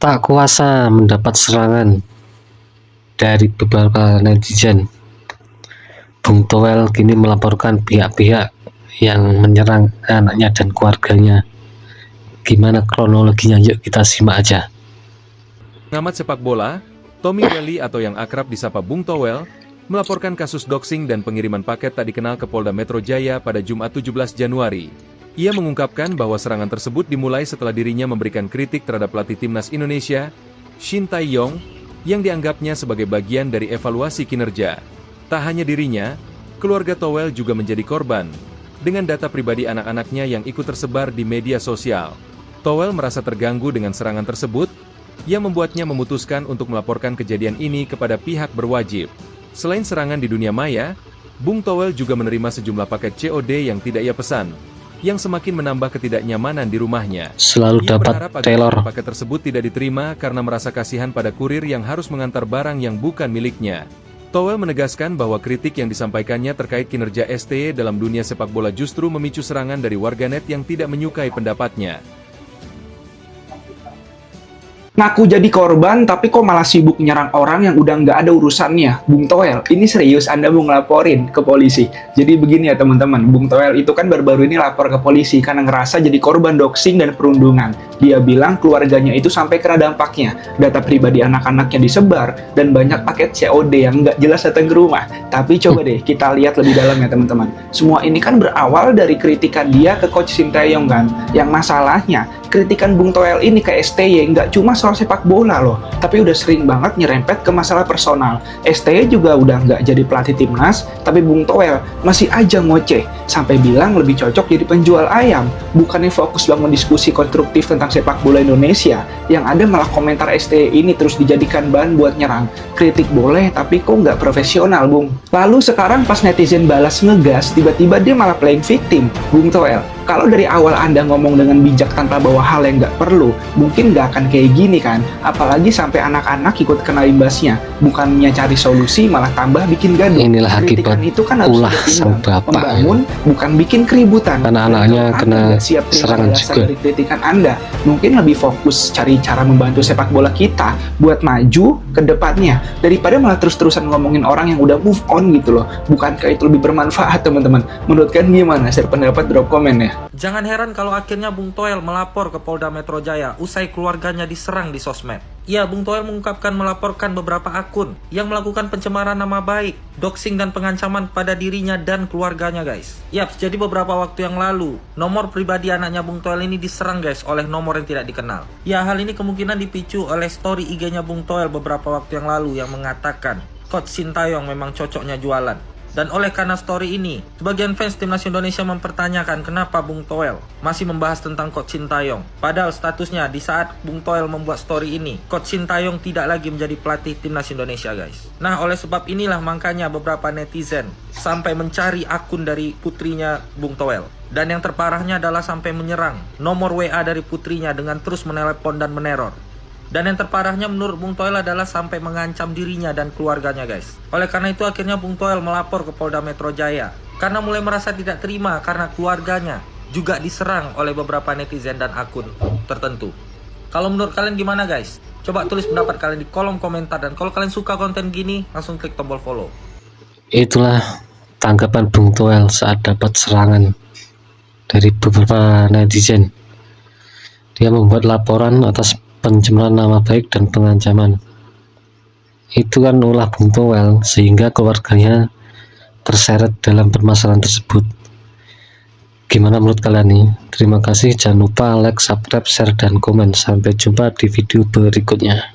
Tak kuasa mendapat serangan dari beberapa netizen, Bung Toel kini melaporkan pihak-pihak yang menyerang anaknya dan keluarganya. Gimana kronologinya? Yuk kita simak aja. Pengamat sepak bola, Tommy Welly atau yang akrab disapa Bung Toel, melaporkan kasus doxing dan pengiriman paket tak dikenal ke Polda Metro Jaya pada Jumat 17 Januari. Ia mengungkapkan bahwa serangan tersebut dimulai setelah dirinya memberikan kritik terhadap pelatih timnas Indonesia, Shin Tae-yong, yang dianggapnya sebagai bagian dari evaluasi kinerja. Tak hanya dirinya, keluarga Toel juga menjadi korban, dengan data pribadi anak-anaknya yang ikut tersebar di media sosial. Toel merasa terganggu dengan serangan tersebut, yang membuatnya memutuskan untuk melaporkan kejadian ini kepada pihak berwajib. Selain serangan di dunia maya, Bung Toel juga menerima sejumlah paket COD yang tidak ia pesan, yang semakin menambah ketidaknyamanan di rumahnya. Selalu Ia dapat berharap agar telor. paket tersebut tidak diterima karena merasa kasihan pada kurir yang harus mengantar barang yang bukan miliknya. Toel menegaskan bahwa kritik yang disampaikannya terkait kinerja STY dalam dunia sepak bola justru memicu serangan dari warganet yang tidak menyukai pendapatnya. Ngaku jadi korban, tapi kok malah sibuk nyerang orang yang udah nggak ada urusannya. Bung Toel, ini serius Anda mau ngelaporin ke polisi? Jadi begini ya teman-teman, Bung Toel itu kan baru-baru ini lapor ke polisi karena ngerasa jadi korban doxing dan perundungan. Dia bilang keluarganya itu sampai kena dampaknya. Data pribadi anak-anaknya disebar, dan banyak paket COD yang nggak jelas datang ke rumah. Tapi coba deh kita lihat lebih dalam ya teman-teman. Semua ini kan berawal dari kritikan dia ke Coach Shin Tae-yong kan. Yang masalahnya, kritikan Bung Toel ini ke STY nggak cuma soal sepak bola loh, tapi udah sering banget nyerempet ke masalah personal. STY juga udah nggak jadi pelatih timnas, tapi Bung Toel masih aja ngoceh, sampai bilang lebih cocok jadi penjual ayam. Bukannya fokus bangun diskusi konstruktif tentang sepak bola Indonesia, yang ada malah komentar STY ini terus dijadikan bahan buat nyerang. Kritik boleh, tapi kok nggak profesional, Bung? Lalu sekarang pas netizen balas ngegas, tiba-tiba dia malah playing victim. Bung Toel, kalau dari awal Anda ngomong dengan bijak tanpa bawa hal yang nggak perlu, mungkin nggak akan kayak gini kan? Apalagi sampai anak-anak ikut kena imbasnya. Bukannya cari solusi, malah tambah bikin gaduh. Inilah akibat Kritikan itu kan harus ulah sang seimbang, bapak. membangun, bukan bikin keributan. Karena anaknya Kalau kena Anda nggak siap terima serangan balasan juga. dari kritikan Anda, mungkin lebih fokus cari cara membantu sepak bola kita buat maju ke depannya, daripada malah terus-terusan ngomongin orang yang udah move on gitu loh. Bukankah itu lebih bermanfaat, teman-teman? Menurut kalian gimana? Share pendapat, drop komen ya. Jangan heran kalau akhirnya Bung Toel melapor ke Polda Metro Jaya usai keluarganya diserang di sosmed. Ya, Bung Toel mengungkapkan melaporkan beberapa akun yang melakukan pencemaran nama baik, doxing dan pengancaman pada dirinya dan keluarganya, guys. Yap, jadi beberapa waktu yang lalu, nomor pribadi anaknya Bung Toel ini diserang, guys, oleh nomor yang tidak dikenal. Ya, hal ini kemungkinan dipicu oleh story IG-nya Bung Toel beberapa waktu yang lalu yang mengatakan Coach Shin Tae-yong memang cocoknya jualan. Dan oleh karena story ini, sebagian fans timnas Indonesia mempertanyakan kenapa Bung Toel masih membahas tentang Coach Shin Tae-yong. Padahal statusnya di saat Bung Toel membuat story ini, Coach Shin Tae-yong tidak lagi menjadi pelatih timnas Indonesia, guys. Nah, oleh sebab inilah makanya beberapa netizen sampai mencari akun dari putrinya Bung Toel. Dan yang terparahnya adalah sampai menyerang nomor WA dari putrinya dengan terus menelepon dan meneror. Dan yang terparahnya menurut Bung Toel adalah sampai mengancam dirinya dan keluarganya, guys. Oleh karena itu akhirnya Bung Toel melapor ke Polda Metro Jaya karena mulai merasa tidak terima karena keluarganya juga diserang oleh beberapa netizen dan akun tertentu. Kalau menurut kalian gimana, guys? Coba tulis pendapat kalian di kolom komentar, dan kalau kalian suka konten gini langsung klik tombol follow. Itulah tanggapan Bung Toel saat dapat serangan dari beberapa netizen. Dia membuat laporan atas pencemaran nama baik dan pengancaman. Itu kan ulah Bung Toel, sehingga keluarganya terseret dalam permasalahan tersebut. Gimana menurut kalian nih? Terima kasih, jangan lupa like, subscribe, share, dan komen. Sampai jumpa di video berikutnya.